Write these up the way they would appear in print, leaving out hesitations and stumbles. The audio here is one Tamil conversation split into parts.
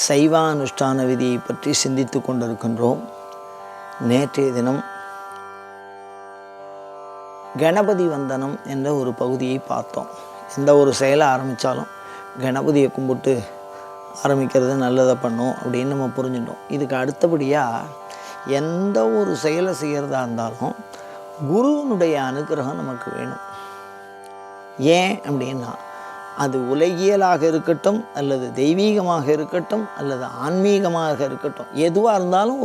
சைவானுஷ்டான விதியை பற்றி சிந்தித்து கொண்டிருக்கின்றோம். நேற்றைய தினம் கணபதி வந்தனம் என்ற ஒரு பகுதியை பார்த்தோம். எந்த ஒரு செயலை ஆரம்பித்தாலும் கணபதியை கும்பிட்டு ஆரம்பிக்கிறது நல்லதை பண்ணும் அப்படின்னு நம்ம புரிஞ்சுட்டோம். இதுக்கு அடுத்தபடியாக எந்த ஒரு செயலை செய்கிறதா இருந்தாலும் குருவினுடைய அனுகிரகம் நமக்கு வேணும். ஏன் அப்படின்னா, அது உலகியலாக இருக்கட்டும், அல்லது தெய்வீகமாக இருக்கட்டும், அல்லது ஆன்மீகமாக இருக்கட்டும், எதுவாக இருந்தாலும்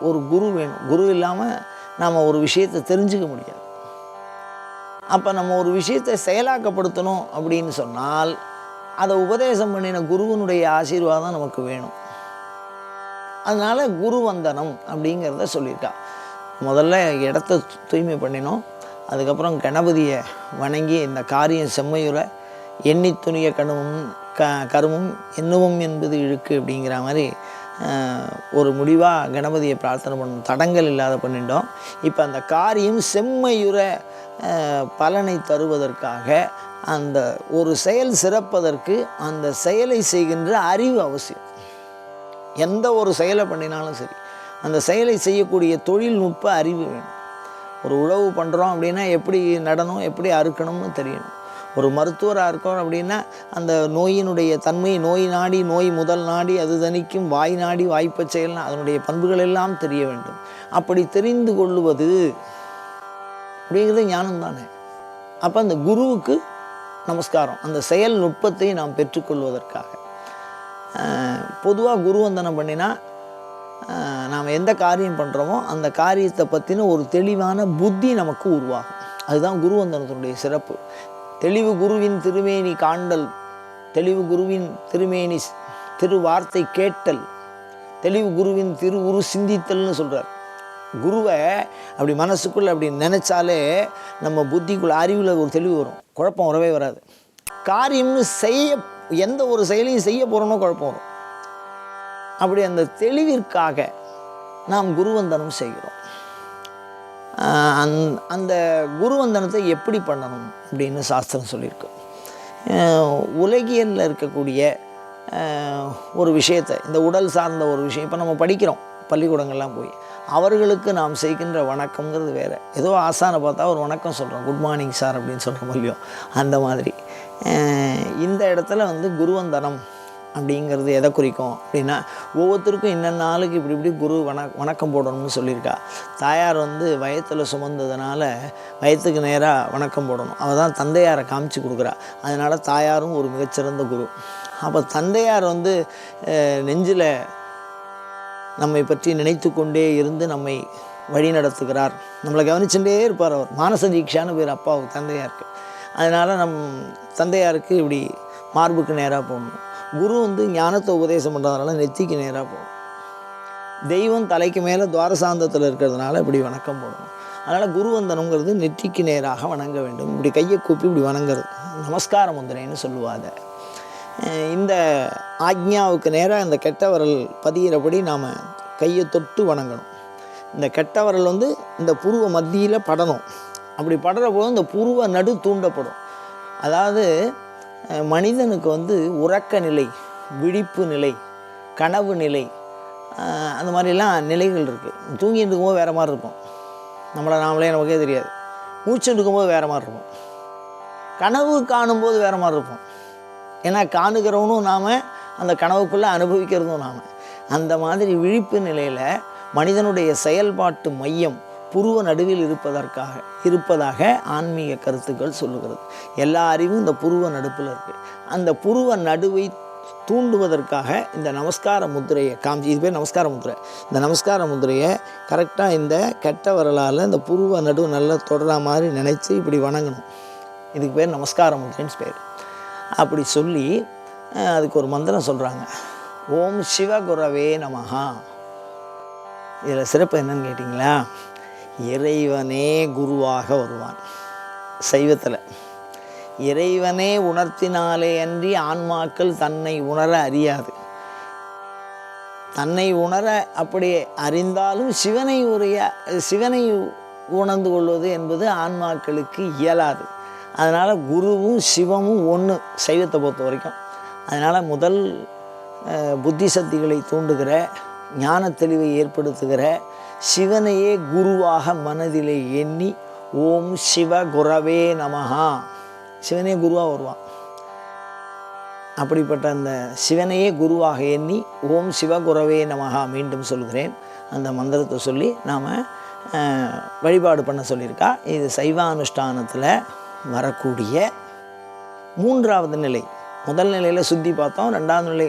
ஒரு குரு வேணும். குரு இல்லாமல் நாம் ஒரு விஷயத்தை தெரிஞ்சுக்க முடியாது. அப்போ நம்ம ஒரு விஷயத்தை செயலாக்கப்படுத்தணும் அப்படின்னு சொன்னால் அதை உபதேசம் பண்ணின குருவினுடைய ஆசீர்வாதம் நமக்கு வேணும். அதனால் குரு வந்தனம் அப்படிங்கிறத சொல்லியிருக்கா. முதல்ல இடத்த தூய்மை பண்ணினோம், அதுக்கப்புறம் கணபதியை வணங்கி இந்த காரியம் செம்மையுற எண்ணி துணிய கருமும் எண்ணுவும் என்பது இழுக்கு அப்படிங்கிற மாதிரி ஒரு முடிவாக கணபதியை பிரார்த்தனை பண்ணணும். தடங்கள் இல்லாத பண்ணிட்டோம். இப்போ அந்த காரியம் செம்மையுற பலனை தருவதற்காக அந்த ஒரு செயல் சிறப்பதற்கு அந்த செயலை செய்கின்ற அறிவு அவசியம். எந்த ஒரு செயலை பண்ணினாலும் சரி, அந்த செயலை செய்யக்கூடிய தொழில்நுட்ப அறிவு வேணும். ஒரு உழவு பண்ணுறோம் அப்படின்னா எப்படி நடணும், எப்படி அறுக்கணும்னு தெரியணும். ஒரு மருத்துவராக இருக்கோம் அப்படின்னா அந்த நோயினுடைய தன்மை, நோய் நாடி நோய் முதல் நாடி அது தணிக்கும், வாய் நாடி வாய்ப்பை செயல்னா அதனுடைய பண்புகள் எல்லாம் தெரிய வேண்டும். அப்படி தெரிந்து கொள்ளுவது அப்படிங்கிறது ஞானம் தானே. அப்போ அந்த குருவுக்கு நமஸ்காரம், அந்த செயல் நுட்பத்தை நாம் பெற்றுக்கொள்வதற்காக. பொதுவாக குருவந்தனம் பண்ணினா நாம் எந்த காரியம் பண்ணுறோமோ அந்த காரியத்தை பற்றின ஒரு தெளிவான புத்தி நமக்கு உருவாகும். அதுதான் குருவந்தனத்தினுடைய சிறப்பு. தெளிவு குருவின் திருமேனி காண்டல், தெளிவு குருவின் திருமேனி திருவார்த்தை கேட்டல், தெளிவு குருவின் திரு உரு சிந்தித்தல்னு சொல்கிறார். குருவை அப்படி மனசுக்குள்ளே அப்படி நினச்சாலே நம்ம புத்திக்குள்ள அறிவில் ஒரு தெளிவு வரும், குழப்பம் வரவே வராது. காரியம்னு எந்த ஒரு செயலையும் செய்ய போகிறோம்னோ குழப்பம் வரும். அப்படி அந்த தெளிவிற்காக நாம் குருவந்தனம் செய்கிறோம். அந்த குருவந்தனத்தை எப்படி பண்ணணும் அப்படின்னு சாஸ்திரம் சொல்லியிருக்கு. உலகியலில் இருக்கக்கூடிய ஒரு விஷயத்தை, இந்த உடல் சார்ந்த ஒரு விஷயம், இப்போ நம்ம படிக்கிறோம் பள்ளிக்கூடங்கள்லாம் போய், அவர்களுக்கு நாம் செய்கின்ற வணக்கங்கிறது வேறு. ஏதோ ஆசானை பார்த்தா ஒரு வணக்கம் சொல்கிறோம், குட் மார்னிங் சார் அப்படின்னு சொல்கிற மாதிரியும் அந்த மாதிரி. இந்த இடத்துல குருவந்தனம் அப்படிங்கிறது எதை குறிக்கும் அப்படின்னா, ஒவ்வொருத்தருக்கும் இன்னென்ன நாளுக்கு இப்படி குரு வணக்கம் போடணும்னு சொல்லியிருக்கா. தாயார் வயத்தில் சுமந்ததுனால வயத்துக்கு நேராக வணக்கம் போடணும். அவள் தான் தந்தையாரை காமிச்சு கொடுக்குறா. அதனால் தாயாரும் ஒரு மிகச்சிறந்த குரு. அப்போ தந்தையார் நெஞ்சில் நம்மை பற்றி நினைத்து கொண்டே இருந்து நம்மை வழி நடத்துகிறார், நம்மளை கவனிச்சுட்டே இருப்பார். அவர் மானச தீட்சான்னு பேர் அப்பாவுக்கு, தந்தையாருக்கு. அதனால் தந்தையாருக்கு இப்படி மார்புக்கு நேராக போகணும். குரு ஞானத்தை உபதேசம் பண்ணுறதுனால நெத்திக்கு நேராக போகணும். தெய்வம் தலைக்கு மேலே துவாரசாந்தத்தில் இருக்கிறதுனால இப்படி வணக்கம் போடணும். அதனால் குருவந்தனங்கிறது நெற்றிக்கு நேராக வணங்க வேண்டும். இப்படி கையை கூப்பி இப்படி வணங்குறது நமஸ்கார முத்திரைன்னு சொல்லுவாங்க. இந்த ஆக்ஞாவுக்கு நேராக இந்த கெட்ட விரல் பதிகிறபடி நாம் கையை தொட்டு வணங்கணும். இந்த கெட்ட விரல் இந்த புருவ மத்தியில் படணும். அப்படி படுற போது இந்த புருவ நடு தூண்டப்படும். அதாவது மனிதனுக்கு உறக்க நிலை, விழிப்பு நிலை, கனவு நிலை, அந்த மாதிரிலாம் நிலைகள் இருக்குது. தூங்கிட்டு இருக்கும்போது வேறு மாதிரி இருக்கும், நாமளே நமக்கே தெரியாது. மூச்சு இருக்கும்போது வேறு மாதிரி இருக்கும், கனவு காணும்போது வேறு மாதிரி இருக்கும். ஏன்னா காணுகிறவனும் நாம், அந்த கனவுக்குள்ளே அனுபவிக்கிறதும் நாம். அந்த மாதிரி விழிப்பு நிலையில் மனிதனுடைய செயல்பாட்டு மையம் புருவ நடுவில் இருப்பதாக ஆன்மீக கருத்துக்கள் சொல்லுகிறது. எல்லா அறிவும் இந்த புருவ நடுப்பில் இருக்குது. அந்த புருவ நடுவை தூண்டுவதற்காக இந்த நமஸ்கார முத்திரையை காமிச்சு, இது பேர் நமஸ்கார முத்திரை. இந்த நமஸ்கார முத்திரையை கரெக்டாக இந்த கெட்ட வரலால் இந்த புருவ நடுவு நல்லா தொடர மாதிரி நினச்சி இப்படி வணங்கணும். இதுக்கு பேர் நமஸ்கார முத்திரைன்னு பேர். அப்படி சொல்லி அதுக்கு ஒரு மந்திரம் சொல்கிறாங்க, ஓம் சிவகுரவே நமஹா. இதில் சிறப்பு என்னன்னு கேட்டிங்களா, இறைவனே குருவாக வருவான். சைவத்தில் இறைவனே உணர்த்தினாலே அன்றி ஆன்மாக்கள் தன்னை உணர அறியாது. தன்னை உணர அப்படி அறிந்தாலும் சிவனை உணர்ந்து கொள்வது என்பது ஆன்மாக்களுக்கு இயலாது. அதனால் குருவும் சிவமும் ஒன்று சைவத்தை பொறுத்த வரைக்கும். அதனால் முதல் புத்தி சக்திகளை தூண்டுகிற, ஞான தெளிவை ஏற்படுத்துகிற, சிவனையே குருவாக மனதிலே எண்ணி ஓம் சிவ குரவே நமஹா, சிவனே குருவாக வருவான். அப்படிப்பட்ட அந்த சிவனையே குருவாக எண்ணி ஓம் சிவகுரவே நமஹா, மீண்டும் சொல்கிறேன், அந்த மந்திரத்தை சொல்லி நாம் வழிபாடு பண்ண சொல்லியிருக்கா. இது சைவானுஷ்டானத்தில் வரக்கூடிய 3வது நிலை. முதல் நிலையில் சுத்தி பார்த்தோம், 2வது நிலை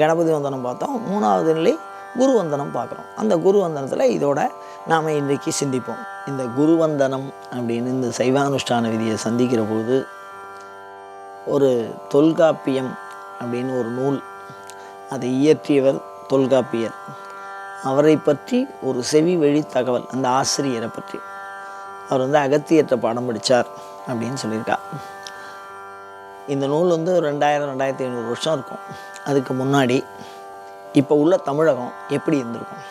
கணபதி வந்தனம் பார்த்தோம், 3வது நிலை குரு வந்தனம் பார்க்குறோம். அந்த குரு வந்தனத்தில் இதோட நாம் இன்றைக்கி சிந்திப்போம். இந்த குருவந்தனம் அப்படின்னு இந்த சைவானுஷ்டான விதியை சந்திக்கிற பொழுது ஒரு தொல்காப்பியம் அப்படின்னு ஒரு நூல், அதை இயற்றியவர் தொல்காப்பியர். அவரை பற்றி ஒரு செவி வழி தகவல், அந்த ஆசிரியரை பற்றி. அவர் அகத்தியற்ற பாடம் படித்தார் அப்படின்னு சொல்லியிருக்கா. இந்த நூல் 2000-2500 வருஷம் இருக்கும். அதுக்கு முன்னாடி இப்போ உள்ள தமிழகம் எப்படி இருந்திருக்கும்,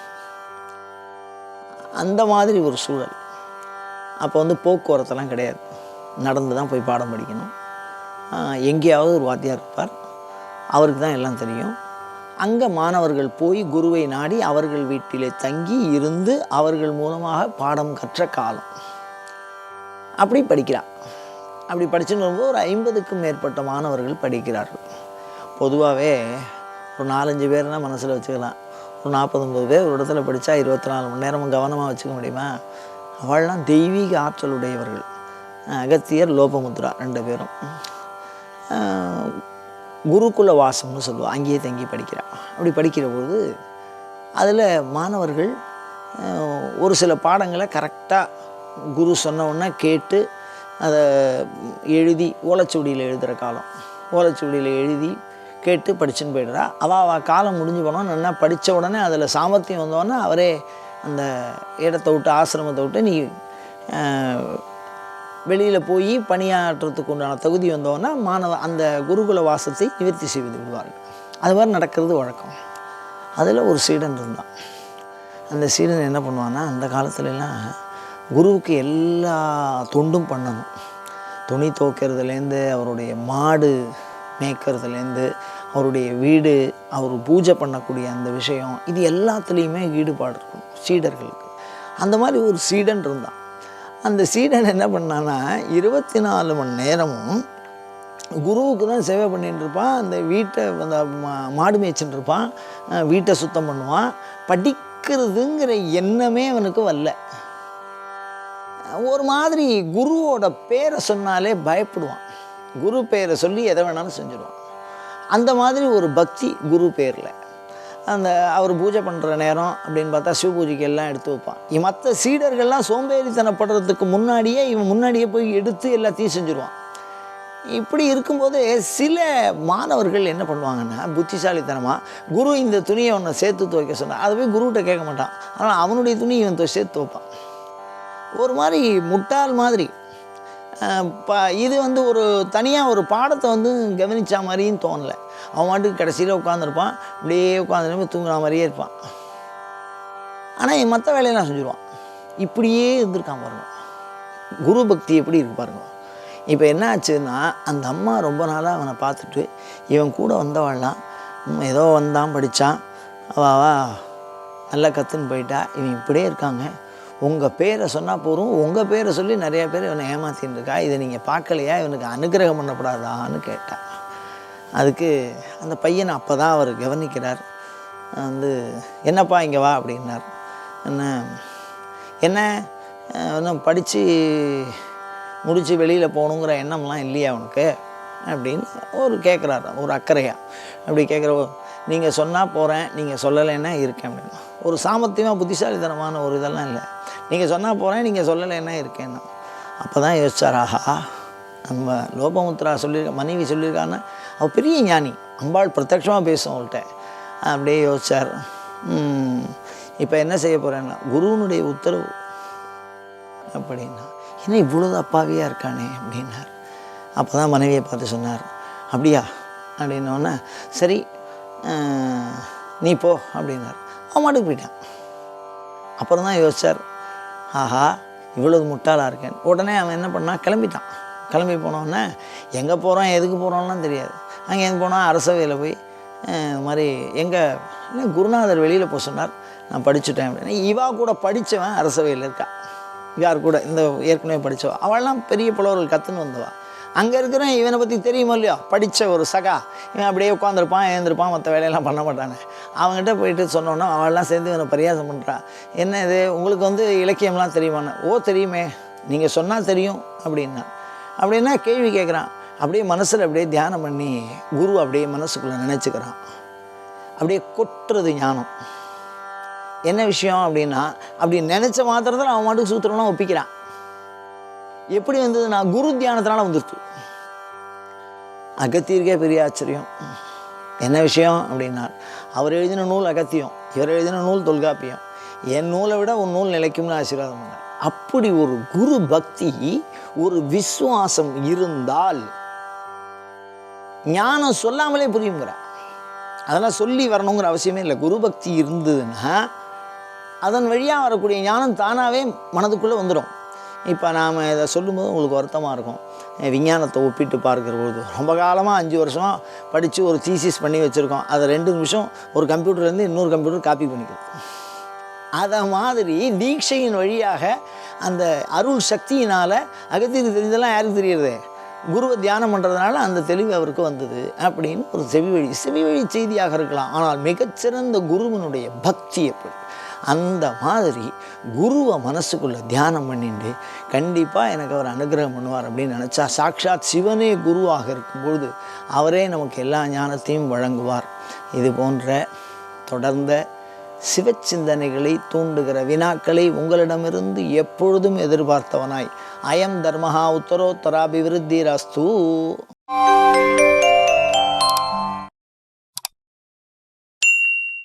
அந்த மாதிரி ஒரு சூழல். அப்போ போக்குவரத்தெல்லாம் கிடையாது, நடந்து தான் போய் பாடம் படிக்கணும். எங்கேயாவது ஒரு வாத்தியார் இருப்பார், அவருக்கு தான் எல்லாம் தெரியும். அங்கே மாணவர்கள் போய் குருவை நாடி அவர்கள் வீட்டிலே தங்கி இருந்து அவர்கள் மூலமாக பாடம் கற்ற காலம். அப்படி படிக்கிறார். அப்படி படிச்சுன்னு வரும்போது ஒரு 50க்கும் மேற்பட்ட மாணவர்கள் படிக்கிறார்கள். பொதுவாகவே ஒரு 4-5 பேர்னால் மனசில் வச்சுக்கலாம். ஒரு 40-50 பேர் ஒரு இடத்துல படித்தா 24 மணி நேரமும் கவனமாக வச்சுக்க முடியுமா? அவள்லாம் தெய்வீக ஆற்றலுடையவர்கள். அகத்தியர், லோபமுத்ரா 2 பேரும் குருகுல வாசம்னு சொல்லுவாள், அங்கேயே தங்கி படிக்கிறாள். அப்படி படிக்கிற பொழுது அதில் மாணவர்கள் ஒரு சில பாடங்களை கரெக்டாக குரு சொன்ன உடனே கேட்டு அதை எழுதி ஓலைச்சுவடியில் எழுதுகிற காலம். ஓலைச்சுவடியில் எழுதி கேட்டு படிச்சுன்னு போய்டுறா. அவள் காலம் முடிஞ்சு போனோம். நல்லா படித்த உடனே அதில் சாமர்த்தியம் வந்தோடனே அவரே அந்த இடத்த விட்டு, ஆசிரமத்தை விட்டு நீ வெளியில் போய் பணியாற்றுறதுக்கு உண்டான தகுதி வந்தோன்னா அந்த குருகுல வாசத்தை நிவர்த்தி செய்து விடுவார்கள். அது மாதிரி நடக்கிறது வழக்கம். அதில் ஒரு சீடன் இருந்தான். அந்த சீடன் என்ன பண்ணுவான்னா, அந்த காலத்துலலாம் குருவுக்கு எல்லா தொண்டும் பண்ணணும். துணி துவைக்கிறதுலேருந்து, அவருடைய மாடு மேய்க்கிறதுலேருந்து, அவருடைய வீடு, அவர் பூஜை பண்ணக்கூடிய அந்த விஷயம், இது எல்லாத்துலேயுமே ஈடுபாடு இருக்கும் சீடர்களுக்கு. அந்த மாதிரி ஒரு சீடன் இருந்தான். அந்த சீடன் என்ன பண்ணான்னா 24 மணி நேரமும் குருவுக்கு தான் சேவை பண்ணிட்டு இருப்பான். அந்த வீட்டை அந்த மாடு மேய்ச்சின்னு இருப்பான், வீட்டை சுத்தம் பண்ணுவான். படிக்கிறதுங்கிற எண்ணமே அவனுக்கு வரல. ஒரு மாதிரி குருவோட பேரை சொன்னாலே பயப்படுவான். குரு பேரை சொல்லி எதை வேணாலும் செஞ்சுடுவான். அந்த மாதிரி ஒரு பக்தி குரு பேரில். அந்த அவர் பூஜை பண்ணுற நேரம் அப்படின்னு பார்த்தா சிவ பூஜைக்கு எல்லாம் எடுத்து வைப்பான். மற்ற சீடர்கள்லாம் சோம்பேறித்தனப்படுறதுக்கு முன்னாடியே இவன் முன்னாடியே போய் எடுத்து எல்லாத்தையும் செஞ்சுருவான். இப்படி இருக்கும்போது சில மாணவர்கள் என்ன பண்ணுவாங்கன்னா, புத்திசாலித்தனமாக குரு இந்த துணியை ஒன்று சேர்த்து துவைக்க சொன்னான், அதை போய் குருகிட்ட கேட்க மாட்டான். ஆனால் அவனுடைய துணியை இவன் சேர்த்து துவைப்பான். ஒரு மாதிரி முட்டாள் மாதிரி. இது ஒரு தனியாக ஒரு பாடத்தை கவனித்த மாதிரியும் தோணலை. அவன் மாட்டுக்கு கடைசியில் உட்காந்துருப்பான், அப்படியே உட்காந்துருப்ப தூங்குற மாதிரியே இருப்பான். ஆனால் மற்ற வேலையெல்லாம் செஞ்சுருவான். இப்படியே இருந்திருக்கான் பாருங்க. குரு பக்தி எப்படி இருக்கு பாருங்க. இப்போ என்ன ஆச்சுன்னா, அந்த அம்மா ரொம்ப நாளாக அவனை பார்த்துட்டு இவன் கூட வந்தவாள்லாம் ஏதோ வந்தான், படித்தான், அவா நல்லா கற்றுன்னு போயிட்டா, இவன் இப்படியே இருக்காங்க. உங்கள் பேரை சொன்னால் போகிறோம், உங்கள் பேரை சொல்லி நிறையா பேர் இவனை ஏமாத்தின்னு இருக்கா, இதை நீங்கள் பார்க்கலையா, இவனுக்கு அனுகிரகம் பண்ணப்படாதான்னு கேட்டான். அதுக்கு அந்த பையனை அப்போ தான் அவர் கவனிக்கிறார். என்னப்பா இங்கே வா அப்படின்னார். என்ன இன்னும் படித்து முடித்து வெளியில் போகணுங்கிற எண்ணம்லாம் இல்லையா அவனுக்கு அப்படின்னு கேட்குறாரு, ஒரு அக்கறையாக. அப்படி கேட்குறவோ, நீங்கள் சொன்னால் போகிறேன், நீங்கள் சொல்லலைன்னா இருக்கேன் அப்படின்னா. ஒரு சாமர்த்தியமாக புத்திசாலித்தனமான ஒரு இதெல்லாம் இல்லை. நீங்கள் சொன்னால் போகிறேன், நீங்கள் சொல்லலைன்னா இருக்கேன்னா. அப்போ தான் யோசிச்சார், ஆஹா நம்ம லோபமுத்ரா மனைவி சொல்லியிருக்கான்னா அவள் பெரிய ஞானி, அம்பாள் பிரத்யட்சமாக பேசும் அவள்கிட்ட. அப்படியே யோசிச்சார். இப்போ என்ன செய்ய போகிறேன்னா, குருவனுடைய உத்தரவு அப்படின்னா, என்ன இவ்வளோ அப்பாவியாக இருக்கானே அப்படின்னார். அப்போ தான் மனைவியை பார்த்து சொன்னார், அப்படியா அப்படின்னோடனே சரி நீ போ அப்படின்னார். அவன் மாட்டுக்கு போயிட்டான். அப்புறம் தான் யோசித்தார், ஆஹா இவ்வளவு முட்டாளாக இருக்கேன். உடனே அவன் என்ன பண்ணான், கிளம்பிட்டான். கிளம்பி போனோடனே எங்கே போகிறோம் எதுக்கு போகிறோம்லாம் தெரியாது. அங்கே எங்கே போனால் அரசவையில் போய் இது மாதிரி எங்கள் குருநாதர் வெளியில் போக சொன்னார், நான் படிச்சுட்டேன் அப்படின்னு. இவா கூட படித்தவன் அரசவையில் இருக்கா, யார் கூட இந்த ஏற்கனவே படித்தவா, அவள்லாம் பெரிய புலவர்கள் கற்றுன்னு வந்தவா. அங்கே இருக்கிறேன் இவனை பற்றி தெரியுமோ இல்லையோ, படித்த ஒரு சகா, இவன் அப்படியே உட்காந்துருப்பான் எழுந்திருப்பான், மற்ற வேலையெல்லாம் பண்ண மாட்டானே. அவங்ககிட்ட போயிட்டு சொன்னோன்னா அவள்லாம் சேர்ந்து இவனை பரியாசம் பண்ணுறான். என்ன இது உங்களுக்கு இலக்கியம்லாம் தெரியுமான்னு. ஓ தெரியுமே, நீங்கள் சொன்னால் தெரியும் அப்படின்னா கேள்வி கேட்குறான். அப்படியே மனசில் அப்படியே தியானம் பண்ணி குரு அப்படியே மனசுக்குள்ளே நினச்சிக்கிறான். அப்படியே கொட்டுறது ஞானம். என்ன விஷயம் அப்படின்னா, அப்படி நினச்ச மாத்திரத்தில் அவன் மாட்டுக்கு சூத்திரம்லாம் ஒப்பிக்கிறான். எப்படி வந்ததுன்னா குரு தியானத்தினால வந்துடுச்சு. அகத்தியருக்கே பெரிய ஆச்சரியம். என்ன விஷயம் அப்படின்னா, அவர் எழுதின நூல் அகத்தியம், இவர் எழுதின நூல் தொல்காப்பியம். என் நூலை விட உன் நூல் நிலைக்கும்னு ஆசீர்வாதம் பண்ணார். அப்படி ஒரு குரு பக்தி, ஒரு விசுவாசம் இருந்தால் ஞானம் சொல்லாமலே புரியுங்கிற. அதெல்லாம் சொல்லி வரணுங்கிற அவசியமே இல்லை. குரு பக்தி இருந்ததுன்னா அதன் வழியாக வரக்கூடிய ஞானம் தானாகவே மனதுக்குள்ளே வந்துடும். இப்போ நாம் இதை சொல்லும்போது உங்களுக்கு வருத்தமாக இருக்கும். விஞ்ஞானத்தை ஒப்பிட்டு பார்க்குற பொழுது ரொம்ப காலமாக 5 வருஷமாக படித்து ஒரு தீசிஸ் பண்ணி வச்சுருக்கோம், அதை 2 நிமிஷம் ஒரு கம்ப்யூட்டர்லேருந்து இன்னொரு கம்ப்யூட்டர் காப்பி பண்ணிக்கிறது. அதை மாதிரி தீட்சையின் வழியாக அந்த அருள் சக்தியினால் அகத்திற்கு தெரிஞ்சதெல்லாம் யாருக்கு தெரியுது? குருவை தியானம் பண்ணுறதுனால அந்த தெளிவு அவருக்கு வந்தது அப்படின்னு ஒரு செவி வழி செய்தியாக இருக்கலாம். ஆனால் மிகச்சிறந்த குருவனுடைய பக்தி எப்படி, அந்த மாதிரி குருவை மனசுக்குள்ளே தியானம் பண்ணிட்டு கண்டிப்பாக எனக்கு அவர் அனுகிரகம் பண்ணுவார் அப்படின்னு நினச்சா, சாட்சாத் சிவனே குருவாக இருக்கும்பொழுது அவரே நமக்கு எல்லா ஞானத்தையும் வழங்குவார். இது போன்ற தொடர்ந்த சிவச்சிந்தனைகளை தூண்டுகிற வினாக்களை உங்களிடமிருந்து எப்பொழுதும் எதிர்பார்த்தவனாய், அயம் தர்மஹா உத்தரோத்தராபிவிருத்திரஸ்து.